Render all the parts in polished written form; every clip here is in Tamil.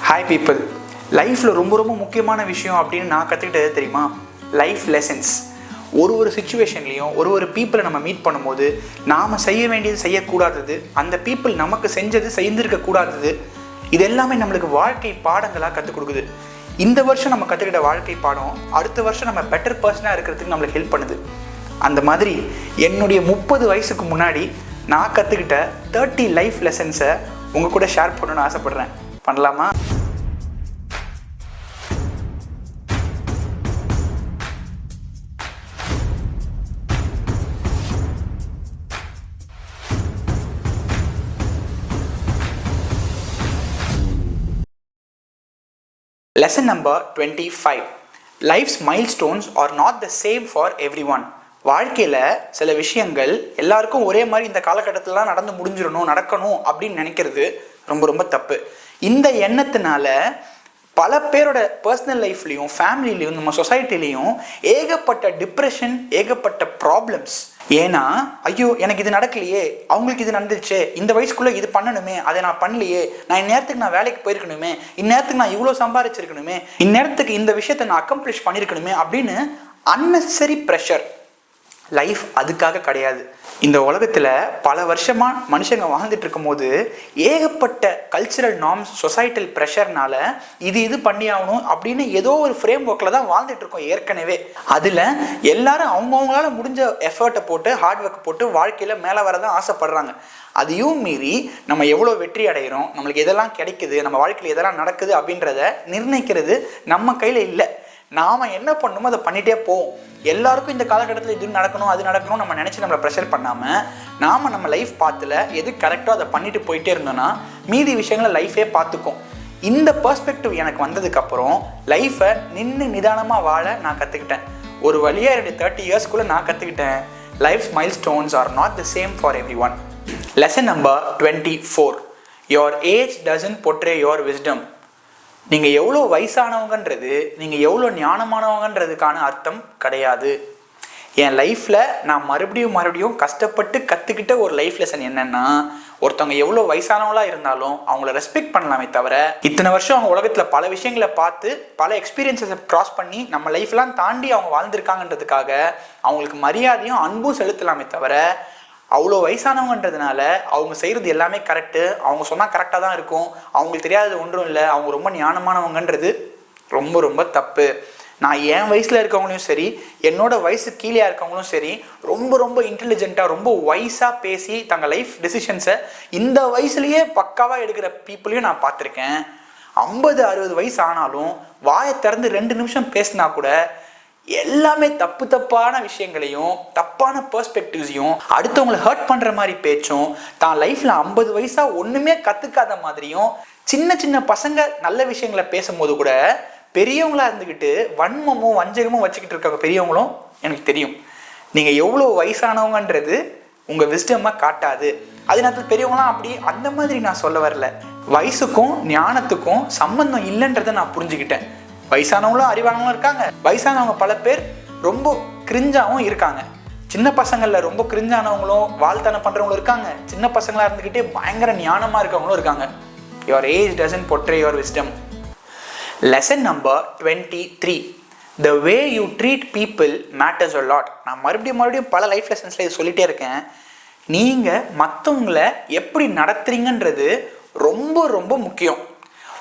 ஹாய் பீப்புள், லைஃப்பில் ரொம்ப முக்கியமான விஷயம் அப்படின்னு நான் கற்றுக்கிட்டது தெரியுமா? Life lessons. ஒரு சுச்சுவேஷன்லேயும் ஒரு பீப்புளை நம்ம மீட் பண்ணும்போது நாம் செய்ய வேண்டியது செய்யக்கூடாதது, அந்த பீப்புள் நமக்கு செஞ்சது செய்திருக்கக்கூடாதது, இது எல்லாமே நம்மளுக்கு வாழ்க்கை பாடங்களாக கற்றுக் கொடுக்குது. இந்த வருஷம் நம்ம கற்றுக்கிட்ட வாழ்க்கை பாடம் அடுத்த வருஷம் நம்ம பெட்டர் பர்சனாக இருக்கிறதுக்கு நம்மளுக்கு ஹெல்ப் பண்ணுது. அந்த மாதிரி என்னுடைய 30 வயசுக்கு முன்னாடி நான் கற்றுக்கிட்ட 30 லைஃப் லெசன்ஸை உங்கள் கூட ஷேர் பண்ணணும்னு ஆசைப்பட்றேன். பண்ணலாமா? Lesson number 25. Life's milestones are not the same for everyone. வாழ்க்கையில் சில விஷயங்கள் எல்லாருக்கும் ஒரே மாதிரி இந்த காலகட்டத்திலலாம் நடக்கணும் அப்படின்னு நினைக்கிறது ரொம்ப தப்பு. இந்த எண்ணத்தினால பல பேரோட பர்சனல் லைஃப்லையும் ஃபேமிலிலையும் நம்ம சொசைட்டிலையும் ஏகப்பட்ட டிப்ரெஷன், ஏகப்பட்ட ப்ராப்ளம்ஸ். ஏன்னா ஐயோ எனக்கு இது நடக்கலையே, அவங்களுக்கு இது நடந்துருச்சே, இந்த வயசுக்குள்ளே இது பண்ணணுமே, அதை நான் பண்ணலையே, நான் இந்நேரத்துக்கு நான் வேலைக்கு போயிருக்கணுமே, இந்நேரத்துக்கு நான் இவ்வளோ சம்பாதிச்சிருக்கணுமே, இந்நேரத்துக்கு இந்த விஷயத்தை நான் அக்கம்ப்ளிஷ் பண்ணியிருக்கணுமே அப்படின்னு அன்னெசரி ப்ரெஷர். லைஃப் அதுக்காக கிடையாது. இந்த உலகத்தில் பல வருஷமாக மனுஷங்க வாழ்ந்துட்டு இருக்கும் போது ஏகப்பட்ட கல்ச்சுரல் நார்ம்ஸ், சொசைட்டல் ப்ரெஷர்னால இது பண்ணி ஆகணும் அப்படின்னு ஏதோ ஒரு ஃப்ரேம் ஒர்க்கில் தான் வாழ்ந்துட்டு இருக்கோம் ஏற்கனவே. அதில் எல்லாரும் அவங்கவுங்களால முடிஞ்ச எஃபர்ட்டை போட்டு, ஹார்ட் ஒர்க் போட்டு வாழ்க்கையில் மேலே வரதான் ஆசைப்படுறாங்க. அதையும் மீறி நம்ம எவ்வளோ வெற்றி அடைகிறோம், நம்மளுக்கு எதெல்லாம் கிடைக்குது, நம்ம வாழ்க்கையில் எதெல்லாம் நடக்குது அப்படின்றத நிர்ணயிக்கிறது நம்ம கையில் இல்லை. நாம் என்ன பண்ணணுமோ அதை பண்ணிகிட்டே போவோம். எல்லாருக்கும் இந்த காலகட்டத்தில் இது நடக்கணும், அது நடக்கணும் நம்ம நினச்சி நம்மளை ப்ரெஷர் பண்ணாமல் நம்ம லைஃப் பாத்தில் எது கரெக்டோ அதை பண்ணிட்டு போயிட்டே இருந்தோம்னா மீதி விஷயங்களை லைஃபே பார்த்துக்கும். இந்த பெர்ஸ்பெக்டிவ் எனக்கு வந்ததுக்கப்புறம் லைஃப்பை நிதானமாக வாழ நான் கற்றுக்கிட்டேன். ஒரு வழியாக என்னுடைய 30 இயர்ஸ்க்குள்ளே நான் கற்றுக்கிட்டேன், life's milestones are not the same for every one. Lesson number 24. Your age doesn't portray your wisdom. நீங்கள் எவ்வளோ வயசானவங்கன்றது, நீங்கள் எவ்வளோ ஞானமானவங்கன்றதுக்கான அர்த்தம் கிடையாது. என் லைஃப்பில் நான் மறுபடியும் கஷ்டப்பட்டு கற்றுக்கிட்ட ஒரு லைஃப் லெசன் என்னென்னா, ஒருத்தவங்க எவ்வளோ வயசானவங்களாக இருந்தாலும் அவங்கள ரெஸ்பெக்ட் பண்ணலாமே தவிர, இத்தனை வருஷம் அவங்க உலகத்தில் பல விஷயங்களை பார்த்து பல எக்ஸ்பீரியன்ஸை க்ராஸ் பண்ணி நம்ம லைஃப்லாம் தாண்டி அவங்க வாழ்ந்திருக்காங்கன்றதுக்காக அவங்களுக்கு மரியாதையும் அன்பும் செலுத்தலாமே தவிர, அவ்வளோ வயசானவங்கன்றதுனால அவங்க செய்கிறது எல்லாமே கரெக்டு, அவங்க சொன்னால் கரெக்டாக தான் இருக்கும், அவங்களுக்கு தெரியாதது ஒன்றும் இல்லை, அவங்க ரொம்ப ஞானமானவங்கன்றது ரொம்ப தப்பு. நான் என் வயசில் இருக்கவங்களையும் சரி, என்னோட வயசு கீழே இருக்கவங்களும் சரி, ரொம்ப இன்டெலிஜென்ட்டாக, ரொம்ப வைஸாக பேசி தங்கள் லைஃப் டெசிஷன்ஸை இந்த வயசுலேயே பக்காவாக எடுக்கிற பீப்புளையும் நான் பார்த்துருக்கேன். 50-60 வயசு ஆனாலும் வாயை திறந்து 2 நிமிஷம் பேசினா கூட எல்லாமே தப்பான விஷயங்களையும், தப்பான பெர்ஸ்பெக்டிவ்ஸையும், அடுத்தவங்களை ஹர்ட் பண்ணுற மாதிரி பேச்சும், தான் லைஃப்பில் 50 வயசாக ஒன்றுமே கற்றுக்காத மாதிரியும், சின்ன பசங்க நல்ல விஷயங்களை பேசும்போது கூட பெரியவங்களாக இருந்துக்கிட்டு வன்மமும் வஞ்சகமும் வச்சுக்கிட்டு இருக்காங்க பெரியவங்களும் எனக்கு தெரியும். நீங்கள் எவ்வளோ வயசானவங்கன்றது உங்கள் விஸ்டமாக காட்டாது. அதே நேரத்தில் பெரியவங்களாம் அப்படி அந்த மாதிரி நான் சொல்ல வரல. வயசுக்கும் ஞானத்துக்கும் சம்பந்தம் இல்லைன்றதை நான் புரிஞ்சுக்கிட்டேன். வயசானவங்களும் அறிவானவங்களும் இருக்காங்க, வயசானவங்க பல பேர் ரொம்ப கிரிஞ்சாகவும் இருக்காங்க. சின்ன பசங்களில் ரொம்ப கிரிஞ்சானவங்களும் வாழ்த்தனம் பண்ணுறவங்களும் இருக்காங்க, சின்ன பசங்களாக இருந்துக்கிட்டே பயங்கர ஞானமாக இருக்கவங்களும் இருக்காங்க. Your age doesn't portray your wisdom. Lesson number 23. The way you treat people matters a lot. நான் மறுபடியும் பல லைஃப் லெசன்ஸில் இது சொல்லிகிட்டே இருக்கேன். நீங்கள் மற்றவங்களை எப்படி நடத்துறீங்கன்றது ரொம்ப முக்கியம்.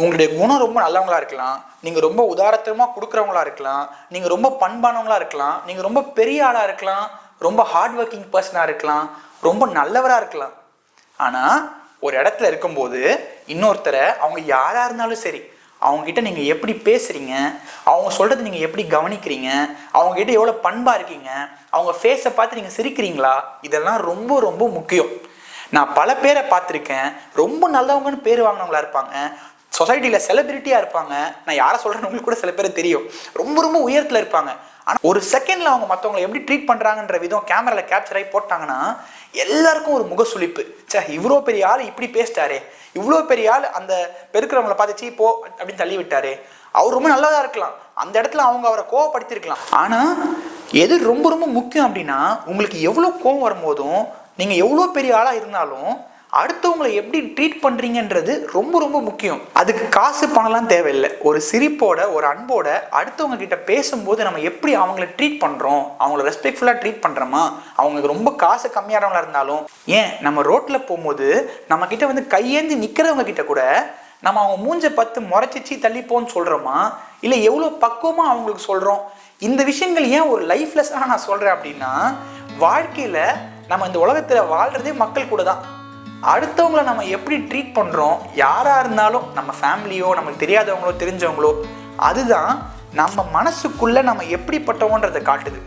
உங்களுடைய குணம் ரொம்ப நல்லவங்களா இருக்கலாம், நீங்கள் ரொம்ப உதாரணமாக கொடுக்குறவங்களா இருக்கலாம், நீங்கள் ரொம்ப பண்பானவங்களா இருக்கலாம், நீங்கள் ரொம்ப பெரிய ஆளாக இருக்கலாம், ரொம்ப ஹார்ட் ஒர்க்கிங் பர்சனாக இருக்கலாம், ரொம்ப நல்லவராக இருக்கலாம். ஆனால் ஒரு இடத்துல இருக்கும்போது இன்னொருத்தரை, அவங்க யாராக இருந்தாலும் சரி, அவங்ககிட்ட நீங்கள் எப்படி பேசுகிறீங்க, அவங்க சொல்கிறது நீங்கள் எப்படி கவனிக்கிறீங்க, அவங்ககிட்ட எவ்வளோ பண்பாக இருக்கீங்க, அவங்க ஃபேஸை பார்த்து நீங்கள் சிரிக்கிறீங்களா, இதெல்லாம் ரொம்ப முக்கியம். நான் பல பேரை பார்த்துருக்கேன், ரொம்ப நல்லவங்கன்னு பேர் வாங்கினவங்களா இருப்பாங்க, சொசைட்டியில் செலிபிரிட்டியாக இருப்பாங்க, நான் யாரை சொல்கிறேன்னு உங்களுக்கு கூட சில பேர் தெரியும், ரொம்ப உயரத்தில் இருப்பாங்க. ஆனால் ஒரு செகண்டில் அவங்க மற்றவங்களை எப்படி ட்ரீட் பண்ணுறாங்கன்ற விதம் கேமராவில் கேப்சர் ஆகி போட்டாங்கன்னா எல்லாருக்கும் ஒரு முகசுளிப்பு. இவ்வளோ பெரிய ஆள் இப்படி பேசிட்டாரே, இவ்வளோ பெரிய ஆள் அந்த பெருக்கிறவங்களை பார்த்துச்சு போ அப்படின்னு தள்ளி விட்டாரே, அவர் ரொம்ப நல்லதாக இருக்கலாம், அந்த இடத்துல அவங்க அவரை கோவப்படுத்திருக்கலாம். ஆனால் எது ரொம்ப முக்கியம் அப்படின்னா, உங்களுக்கு எவ்வளோ கோவம் வரும்போதும் நீங்கள் எவ்வளோ பெரிய ஆளாக இருந்தாலும் அடுத்தவங்களை எப்படி ட்ரீட் பண்ணுறீங்கன்றது ரொம்ப ரொம்ப முக்கியம். அதுக்கு காசு பணம்லாம் தேவையில்லை. ஒரு சிரிப்போட, ஒரு அன்போட அடுத்தவங்க கிட்ட பேசும்போது நம்ம எப்படி அவங்கள ட்ரீட் பண்ணுறோம், அவங்கள ரெஸ்பெக்ட்ஃபுல்லாக ட்ரீட் பண்ணுறோமா, அவங்களுக்கு ரொம்ப காசு கம்மியானவங்களா இருந்தாலும், ஏன் நம்ம ரோட்டில் போகும்போது நம்ம கிட்ட வந்து கையேந்தி நிற்கிறவங்க கிட்ட கூட நம்ம அவங்க மூஞ்ச பார்த்து முறைச்சிச்சு தள்ளிப்போன்னு சொல்கிறோமா, இல்லை எவ்வளோ பக்குவமாக அவங்களுக்கு சொல்கிறோம். இந்த விஷயங்கள் ஏன் ஒரு லைஃப் லெசனாக நான் சொல்கிறேன் அப்படின்னா, வாழ்க்கையில் நம்ம இந்த உலகத்தில் வாழ்கிறதே மக்கள் கூட தான். அடுத்தவங்களை நம்ம எப்படி ட்ரீட் பண்ணுறோம், யாராக இருந்தாலும் நம்ம ஃபேமிலியோ நமக்கு தெரியாதவங்களோ தெரிஞ்சவங்களோ, அதுதான் நம்ம மனசுக்குள்ளே நம்ம எப்படிப்பட்டவன்றதை காட்டுது.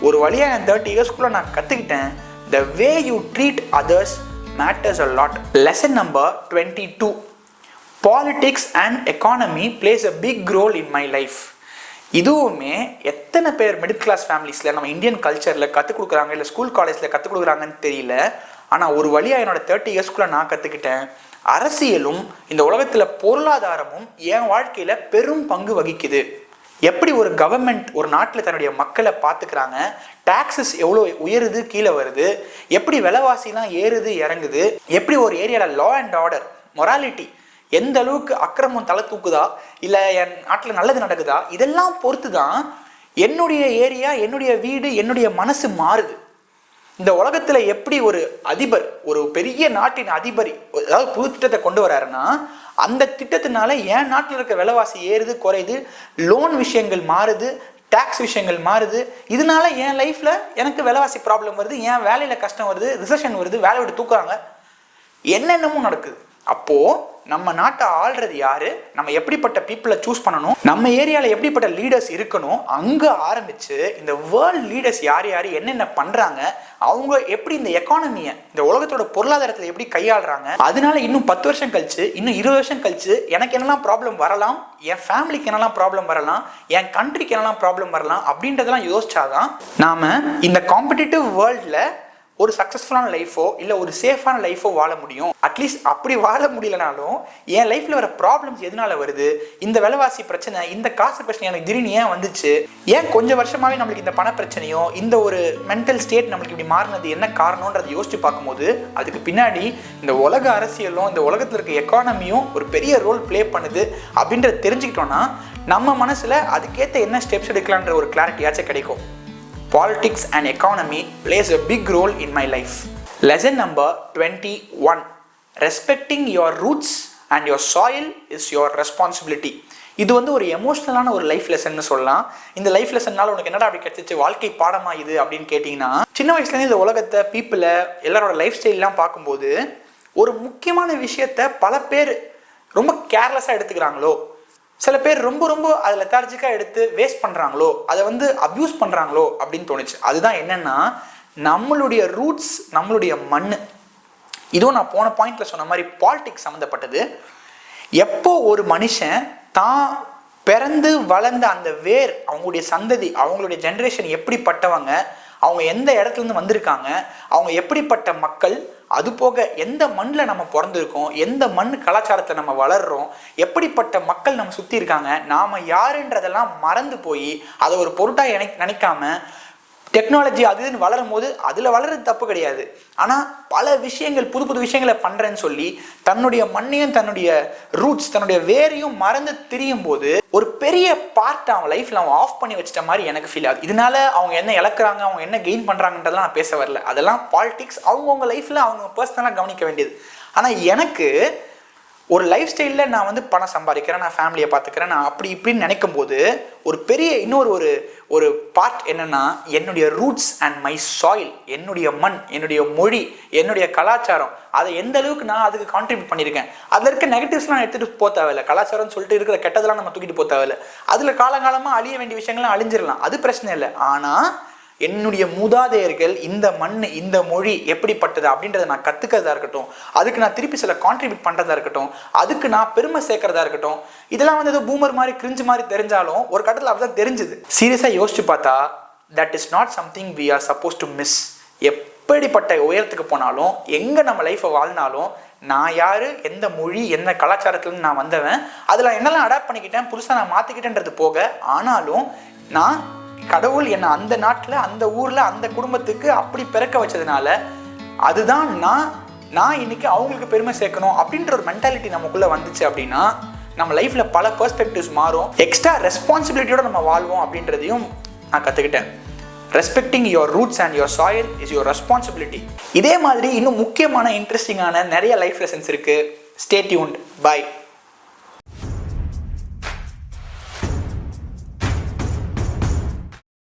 ஒரு வழியாக என் 30 இயர்ஸ்க்குள்ளே நான் கற்றுக்கிட்டேன், the way you treat others matters a lot. Lesson number 22, politics and economy plays a big role in my life. இதுவுமே எத்தனை பேர் மிடில் கிளாஸ் ஃபேமிலிஸில் நம்ம இந்தியன் கல்ச்சரில் கற்றுக் கொடுக்குறாங்க, இல்லை ஸ்கூல் காலேஜில் கற்றுக் கொடுக்குறாங்கன்னு தெரியல. ஆனால் ஒரு வழியாக என்னோட 30 இயர்ஸ்க்குள்ளே நான் கற்றுக்கிட்டேன், அரசியலும் இந்த உலகத்தில் பொருளாதாரமும் என் வாழ்க்கையில் பெரும் பங்கு வகிக்குது. எப்படி ஒரு கவர்மெண்ட் ஒரு நாட்டில் தன்னுடைய மக்களை பார்த்துக்கிறாங்க, டாக்ஸஸ் எவ்வளோ உயருது கீழே வருது, எப்படி விலைவாசிலாம் ஏறுது இறங்குது, எப்படி ஒரு ஏரியாவில் லா அண்ட் ஆர்டர் மொராலிட்டி எந்த அளவுக்கு அக்கிரமம் தலை தூக்குதா, இல்லை என் நாட்டில் நல்லது நடக்குதா, இதெல்லாம் பொறுத்து தான் என்னுடைய ஏரியா, என்னுடைய வீடு, என்னுடைய மனசு மாறுது. இந்த உலகத்தில் எப்படி ஒரு அதிபர், ஒரு பெரிய நாட்டின் அதிபர் ஏதாவது புது திட்டத்தை கொண்டு வராருன்னா, அந்த திட்டத்தினால என் நாட்டில் இருக்க விலைவாசி ஏறுது குறையுது, லோன் விஷயங்கள் மாறுது, டேக்ஸ் விஷயங்கள் மாறுது. இதனால என் லைஃப்பில் எனக்கு விலைவாசி ப்ராப்ளம் வருது, என் வேலையில் கஷ்டம் வருது, ரிசெஷன் வருது, வேலையை விட்டு தூக்குறாங்க, என்னென்னமும் நடக்குது. அப்போது நம்ம நாட்டை ஆள்றது யாரு, நம்ம எப்படிப்பட்ட பீப்புளை சூஸ் பண்ணணும், நம்ம ஏரியாவில் எப்படிப்பட்ட லீடர்ஸ் இருக்கணும், அங்கே ஆரம்பித்து இந்த வேர்ல்டு லீடர்ஸ் யார் யார் என்னென்ன பண்ணுறாங்க, அவங்க எப்படி இந்த எக்கானமியை இந்த உலகத்தோட பொருளாதாரத்தில் எப்படி கையாளுறாங்க, அதனால இன்னும் 10 வருஷம் கழிச்சு, இன்னும் 20 வருஷம் கழிச்சு எனக்கு என்னெல்லாம் ப்ராப்ளம் வரலாம், என் ஃபேமிலிக்கு என்னெல்லாம் ப்ராப்ளம் வரலாம், என் கண்ட்ரிக்கு என்னெல்லாம் ப்ராப்ளம் வரலாம் அப்படின்றதெல்லாம் யோசிச்சாதான் நாம் இந்த காம்படிட்டிவ் வேர்ல்டில் ஒரு சக்ஸஸ்ஃபுல்லான லைஃபோ இல்லை ஒரு சேஃபான லைஃபோ வாழ முடியும். அட்லீஸ்ட் அப்படி வாழ முடியலனாலும் என் லைஃப்பில் வர ப்ராப்ளம்ஸ் எதனால வருது, இந்த விலைவாசி பிரச்சனை, இந்த காசு பிரச்சனை எனக்கு திடீர்னு ஏன் வந்துச்சு, ஏன் கொஞ்சம் வருஷமாகவே நம்மளுக்கு இந்த பண பிரச்சனையோ இந்த ஒரு மென்டல் ஸ்டேட் நம்மளுக்கு இப்படி மாறினது என்ன காரணன்றதை யோசிச்சு பார்க்கும்போது அதுக்கு பின்னாடி இந்த உலக அரசியலும் இந்த உலகத்தில் இருக்க எக்கானமியும் ஒரு பெரிய ரோல் ப்ளே பண்ணுது அப்படின்றத தெரிஞ்சுக்கிட்டோன்னா நம்ம மனசில் அதுக்கேற்ற என்ன ஸ்டெப்ஸ் எடுக்கலான்ற ஒரு கிளாரிட்டியாச்சும் கிடைக்கும். Politics and economy plays a big role in my life. Lesson number 21, respecting your roots and your soil is your responsibility. இது வந்து ஒரு எமோஷ்னலான ஒரு லைஃப் லெசன்னு சொல்லலாம். இந்த லைஃப் லெசன்னால உனக்கு என்னடா அப்படி கிடைச்சிச்சு, வாழ்க்கை பாடமா இது அப்படின்னு கேட்டிங்கன்னா, சின்ன வயசுலேருந்து இந்த உலகத்தை, பீப்புளை, எல்லாரோட லைஃப் ஸ்டைல்லாம் பார்க்கும்போது ஒரு முக்கியமான விஷயத்த பல பேர் ரொம்ப கேர்லெஸ்ஸாக எடுத்துக்கிறாங்களோ, சில பேர் ரொம்ப ரொம்ப அதை லெத்தார்ஜிக்காக எடுத்து வேஸ்ட் பண்ணுறாங்களோ, அதை வந்து அப்யூஸ் பண்ணுறாங்களோ அப்படின்னு தோணுச்சு. அதுதான் என்னென்னா, நம்மளுடைய ரூட்ஸ், நம்மளுடைய மண். இதுவும் நான் போன பாயிண்டில் சொன்ன மாதிரி பாலிடிக்ஸ் சம்மந்தப்பட்டது. எப்போ ஒரு மனுஷன் தான் பிறந்து வளர்ந்த அந்த வேர், அவங்களுடைய சந்ததி, அவங்களுடைய ஜென்ரேஷன் எப்படிப்பட்டவங்க, அவங்க எந்த இடத்துலேருந்து வந்திருக்காங்க, அவங்க எப்படிப்பட்ட மக்கள், அது போக எந்த மண்ணில் நம்ம பிறந்திருக்கோம், எந்த மண் கலாச்சாரத்தை நம்ம வளர்கிறோம், எப்படிப்பட்ட மக்கள் நம்ம சுற்றி இருக்காங்க, நாம் யாருன்றதெல்லாம் மறந்து போய் அதை ஒரு பொருட்டாக நினைக்காம டெக்னாலஜி அதுன்னு வளரும் போது அதில் வளர்றது தப்பு கிடையாது. ஆனால் பல விஷயங்கள் புது புது விஷயங்களை பண்ணுறேன்னு சொல்லி தன்னுடைய மண்ணையும் தன்னுடைய ரூட்ஸ் தன்னுடைய வேரையும் மறந்து திரியும் போது ஒரு பெரிய பார்ட் அவன் லைஃப்பில் அவன் ஆஃப் பண்ணி வச்சிட்ட மாதிரி எனக்கு ஃபீல் ஆகுது. இதனால அவங்க என்ன இழக்கிறாங்க, அவங்க என்ன கெயின் பண்ணுறாங்கன்றதெல்லாம் நான் பேச வரல. அதெல்லாம் பாலிடிக்ஸ், அவங்கவுங்க லைஃப்பில் அவங்க பர்சனலாக கவனிக்க வேண்டியது. ஆனால் எனக்கு ஒரு லைஃப் ஸ்டைலில் நான் வந்து பணம் சம்பாதிக்கிறேன், நான் ஃபேமிலியை பார்த்துக்கிறேன், நான் அப்படி இப்படின்னு நினைக்கும் போது ஒரு பெரிய இன்னொரு ஒரு பார்ட் என்னென்னா, என்னுடைய ரூட்ஸ் அண்ட் மை சாயில், என்னுடைய மண், என்னுடைய மொழி, என்னுடைய கலாச்சாரம், அதை எந்த அளவுக்கு நான் அதுக்கு கான்ட்ரிபியூட் பண்ணியிருக்கேன். அதில் இருக்க நெகட்டிவ்ஸ்லாம் எடுத்துகிட்டு போக தேவையில்லை, கலாச்சாரம்னு சொல்லிட்டு இருக்கிற கெட்டதெல்லாம் நம்ம தூக்கிட்டு போக தேவையில்லை. அதில் காலங்காலமாக அழிய வேண்டிய விஷயங்கள்லாம் அழிஞ்சிடலாம், அது பிரச்சனை இல்லை. ஆனால் என்னுடைய மூதாதையர்கள் இந்த மண் இந்த மொழி எப்படிப்பட்டது அப்படின்றத நான் கற்றுக்கிறதா இருக்கட்டும், அதுக்கு நான் திருப்பி சில கான்ட்ரிபியூட் பண்ணுறதா இருக்கட்டும், அதுக்கு நான் பெருமை சேர்க்கறதா இருக்கட்டும், இதெல்லாம் வந்து ஏதோ பூமர் மாதிரி கிரிஞ்சு மாதிரி தெரிஞ்சாலும் ஒரு கட்டத்தில் அப்படி தான் தெரிஞ்சுது. சீரியஸாக யோசிச்சு பார்த்தா that is not something we are supposed to miss. எப்படிப்பட்ட உயரத்துக்கு போனாலும், எங்கே நம்ம லைஃப்பை வாழ்னாலும், நான் யார், எந்த மொழி, எந்த கலாச்சாரத்துலேருந்து நான் வந்தவன், அதில் என்னெல்லாம் அடாப்ட் பண்ணிக்கிட்டேன், புதுசாக நான் மாற்றிக்கிட்டேன்றது போக, ஆனாலும் நான் கடவுள் என்னை அந்த நாட்டில், அந்த ஊரில், அந்த குடும்பத்துக்கு அப்படி பிறக்க வச்சதுனால அதுதான் நான் நான் இன்னைக்கு அவங்களுக்கு பெருமை சேர்க்கணும் அப்படின்ற ஒரு மென்டாலிட்டி நமக்குள்ளே வந்துச்சு அப்படின்னா நம்ம லைஃப்பில் பல பெர்ஸ்பெக்டிவ்ஸ் மாறும். எக்ஸ்ட்ரா ரெஸ்பான்சிபிலிட்டியோட நம்ம வாழ்வோம் அப்படின்றதையும் நான் கற்றுக்கிட்டேன். Respecting your roots and your soil is your responsibility. இதே மாதிரி இன்னும் முக்கியமான இன்ட்ரெஸ்டிங்கான நிறைய லைஃப் லெசன்ஸ் இருக்குது. Stay tuned. பை.